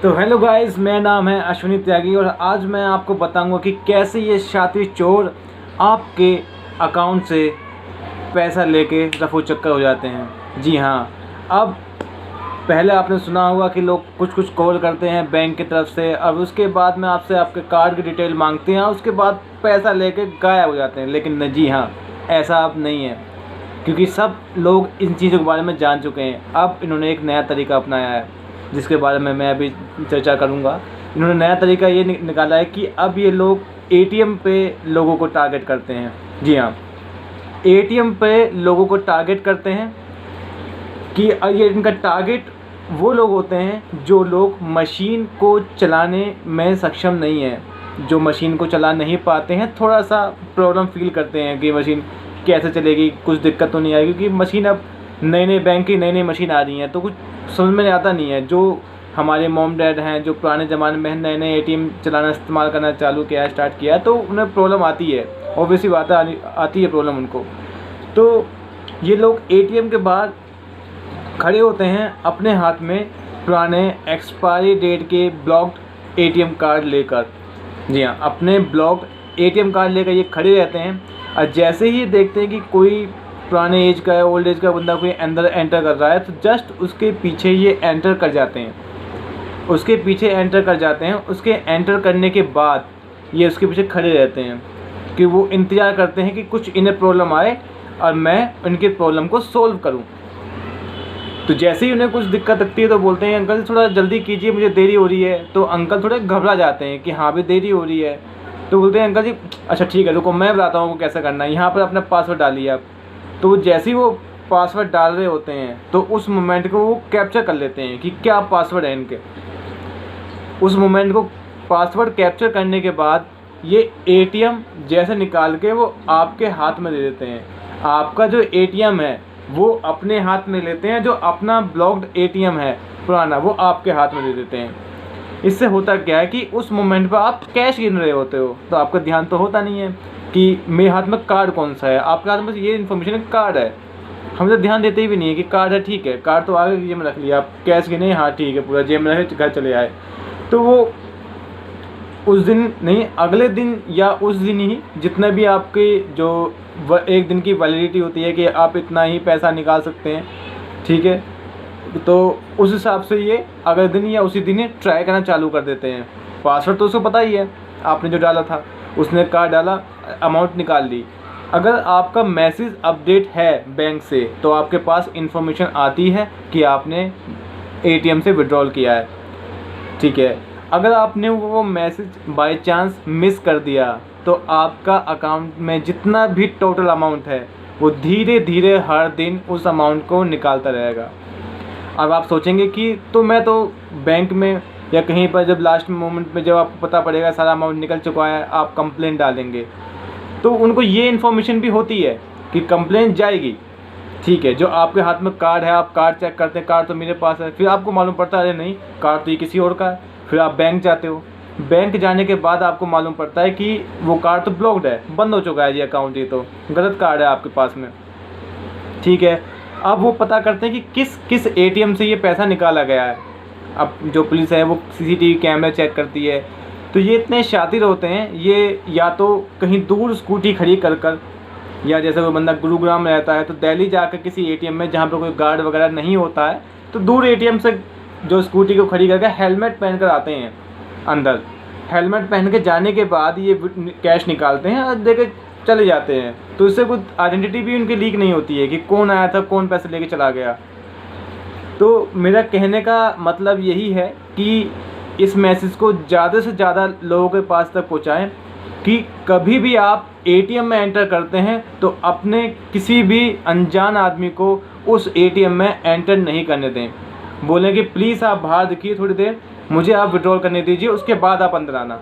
तो hello guys, मेरा नाम है अश्विनी त्यागी और आज मैं आपको बताऊंगा कि कैसे ये शातिर चोर आपके अकाउंट से पैसा लेके रफू चक्कर हो जाते हैं। जी हाँ, अब पहले आपने सुना होगा कि लोग कुछ कॉल करते हैं बैंक की तरफ से और उसके बाद में आपसे आपके कार्ड की डिटेल मांगते हैं, उसके बाद पैसा लेके गायब हो जाते हैं। लेकिन जी हाँ, ऐसा अब नहीं है, क्योंकि सब लोग इन चीज़ों के बारे में जान चुके हैं। अब इन्होंने एक नया तरीका अपनाया है जिसके बारे में मैं अभी चर्चा करूंगा। इन्होंने नया तरीका ये निकाला है कि अब ये लोग एटीएम पे लोगों को टारगेट करते हैं। जी हाँ, एटीएम पे लोगों को टारगेट करते हैं कि ये इनका टारगेट वो लोग होते हैं जो लोग मशीन को चलाने में सक्षम नहीं है, जो मशीन को चला नहीं पाते हैं, थोड़ा सा प्रॉब्लम फील करते हैं कि मशीन कैसे चलेगी, कुछ दिक्कत तो नहीं आएगी। क्योंकि मशीन अब नई बैंक की नई मशीन आ रही हैं तो कुछ समझ में आता नहीं है। जो हमारे मॉम डैड हैं, जो पुराने ज़माने में नए एटीएम चलाना इस्तेमाल करना चालू किया, स्टार्ट किया, तो उन्हें प्रॉब्लम आती है, ऑब्वियसली बात है, आती है प्रॉब्लम उनको। तो ये लोग एटीएम के बाहर खड़े होते हैं अपने हाथ में पुराने एक्सपायरी डेट के ब्लॉक्ड एटीएम कार्ड लेकर। जी हाँ, अपने ब्लॉक्ड एटीएम कार्ड लेकर ये खड़े रहते हैं और जैसे ही देखते हैं कि कोई पुराने एज का है, ओल्ड एज का बंदा कोई अंदर एंटर कर रहा है, तो जस्ट उसके पीछे ये एंटर कर जाते हैं। उसके पीछे एंटर कर जाते हैं। उसके एंटर करने के बाद ये उसके पीछे खड़े रहते हैं कि वो इंतज़ार करते हैं कि कुछ इन्हें प्रॉब्लम आए और मैं उनकी प्रॉब्लम को सोल्व करूं। तो जैसे ही उन्हें कुछ दिक्कत लगती है तो बोलते हैं अंकल थोड़ा जल्दी कीजिए, मुझे देरी हो रही है। तो अंकल थोड़े घबरा जाते हैं कि हाँ भी देरी हो रही है। तो बोलते हैं अंकल जी अच्छा ठीक है, रुको मैं बताता हूँ कैसे करना है, यहाँ पर अपना पासवर्ड डालिए आप। तो जैसे ही वो पासवर्ड डाल रहे होते हैं तो उस मोमेंट को वो कैप्चर कर लेते हैं कि क्या पासवर्ड है इनके। उस मोमेंट को पासवर्ड कैप्चर करने के बाद ये एटीएम जैसे निकाल के वो आपके हाथ में दे देते हैं। आपका जो एटीएम है वो अपने हाथ में लेते हैं, जो अपना ब्लॉक्ड एटीएम है पुराना वो आपके हाथ में दे देते हैं। इससे होता क्या है कि उस मोमेंट पर आप कैश गिन रहे होते हो तो आपका ध्यान तो होता नहीं है कि मेरे हाथ में कार्ड कौन सा है। आपके हाथ में ये इन्फॉर्मेशन कार्ड है, हम तो ध्यान देते ही भी नहीं है कि कार्ड है, ठीक है कार्ड तो आगे जेब में रख लिया, आप कैश गिने, हाँ ठीक है पूरा जेब में रखे, घर चले आए। तो वो उस दिन नहीं, अगले दिन या उस दिन ही जितना भी आपके जो एक दिन की वैलिडिटी होती है कि आप इतना ही पैसा निकाल सकते हैं, ठीक है, तो उस हिसाब से ये अगले दिन या उसी दिन ही ट्राई करना चालू कर देते हैं। पासवर्ड तो उसको पता ही है आपने जो डाला था, उसने कार्ड डाला, अमाउंट निकाल ली। अगर आपका मैसेज अपडेट है बैंक से तो आपके पास इंफॉर्मेशन आती है कि आपने एटीएम से विड्रॉल किया है, ठीक है। अगर आपने वो मैसेज बाय चांस मिस कर दिया तो आपका अकाउंट में जितना भी टोटल अमाउंट है वो धीरे धीरे हर दिन उस अमाउंट को निकालता रहेगा। अब आप सोचेंगे कि तो मैं तो बैंक में या कहीं पर जब लास्ट मोमेंट में जब आपको पता पड़ेगा सारा अमाउंट निकल चुका है आप कंप्लेंट डालेंगे, तो उनको ये इन्फॉर्मेशन भी होती है कि कंप्लेंट जाएगी, ठीक है। जो आपके हाथ में कार्ड है, आप कार्ड चेक करते हैं, कार्ड तो मेरे पास है, फिर आपको मालूम पड़ता है अरे नहीं कार्ड तो ये किसी और का है। फिर आप बैंक जाते हो, बैंक जाने के बाद आपको मालूम पड़ता है कि वो कार्ड तो ब्लॉक्ड है, बंद हो चुका है ये अकाउंट, ये तो गलत कार्ड है आपके पास में, ठीक है। अब वो पता करते हैं कि किस एटीएम से ये पैसा निकाला गया है। अब जो पुलिस है वो सीसीटीवी कैमरा चेक करती है। तो ये इतने शातिर होते हैं, ये या तो कहीं दूर स्कूटी खड़ी कर या जैसे कोई बंदा गुरुग्राम में रहता है तो दिल्ली जाकर किसी एटीएम में जहाँ पर कोई गार्ड वगैरह नहीं होता है तो दूर एटीएम से जो स्कूटी को खड़ी करके हेलमेट पहन कर आते हैं अंदर। हेलमेट पहन के जाने के बाद ये कैश निकालते हैं और देके चले जाते हैं। तो इससे कुछ आइडेंटिटी भी उनकी लीक नहीं होती है कि कौन आया था, कौन पैसे लेके चला गया। तो मेरा कहने का मतलब यही है कि इस मैसेज को ज़्यादा से ज़्यादा लोगों के पास तक पहुँचाएं कि कभी भी आप एटीएम में एंटर करते हैं तो अपने किसी भी अनजान आदमी को उस एटीएम में एंटर नहीं करने दें। बोलें कि प्लीज़ आप बाहर दिखिए थोड़ी देर, मुझे आप विड्रॉल करने दीजिए, उसके बाद आप अंदर आना।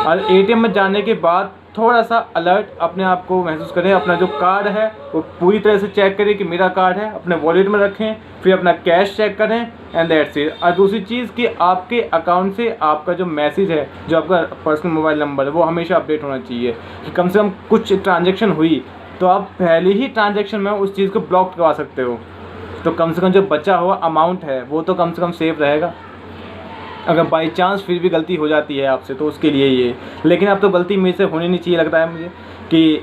और एटीएम में जाने के बाद थोड़ा सा अलर्ट अपने आप को महसूस करें, अपना जो कार्ड है वो पूरी तरह से चेक करें कि मेरा कार्ड है, अपने वॉलेट में रखें, फिर अपना कैश चेक करें एंड दैट्स इट। और दूसरी चीज़ कि आपके अकाउंट से आपका जो मैसेज है, जो आपका पर्सनल मोबाइल नंबर है, वो हमेशा अपडेट होना चाहिए कि कम से कम कुछ ट्रांजेक्शन हुई तो आप पहले ही ट्रांजेक्शन में उस चीज़ को ब्लॉक करवा सकते हो। तो कम से कम जो बचा हुआ अमाउंट है वो तो कम से कम सेफ रहेगा। अगर बाई चांस फिर भी गलती हो जाती है आपसे तो उसके लिए ये, लेकिन अब तो गलती मेरे से होनी नहीं चाहिए लगता है मुझे, कि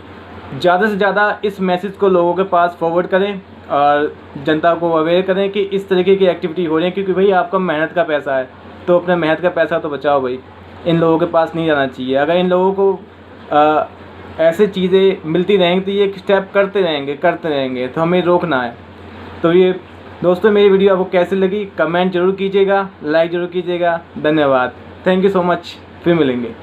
ज़्यादा से ज़्यादा इस मैसेज को लोगों के पास फॉरवर्ड करें और जनता को अवेयर करें कि इस तरीके की एक्टिविटी हो रही है, क्योंकि भाई आपका मेहनत का पैसा है तो अपने मेहनत का पैसा तो बचाओ भाई। इन लोगों के पास नहीं जाना चाहिए। अगर इन लोगों को ऐसे चीज़ें मिलती रहेंगी तो ये स्टेप करते रहेंगे तो हमें रोकना है। तो ये दोस्तों मेरी वीडियो आपको कैसी लगी कमेंट जरूर कीजिएगा, लाइक ज़रूर कीजिएगा। धन्यवाद, थैंक यू सो मच, फिर मिलेंगे।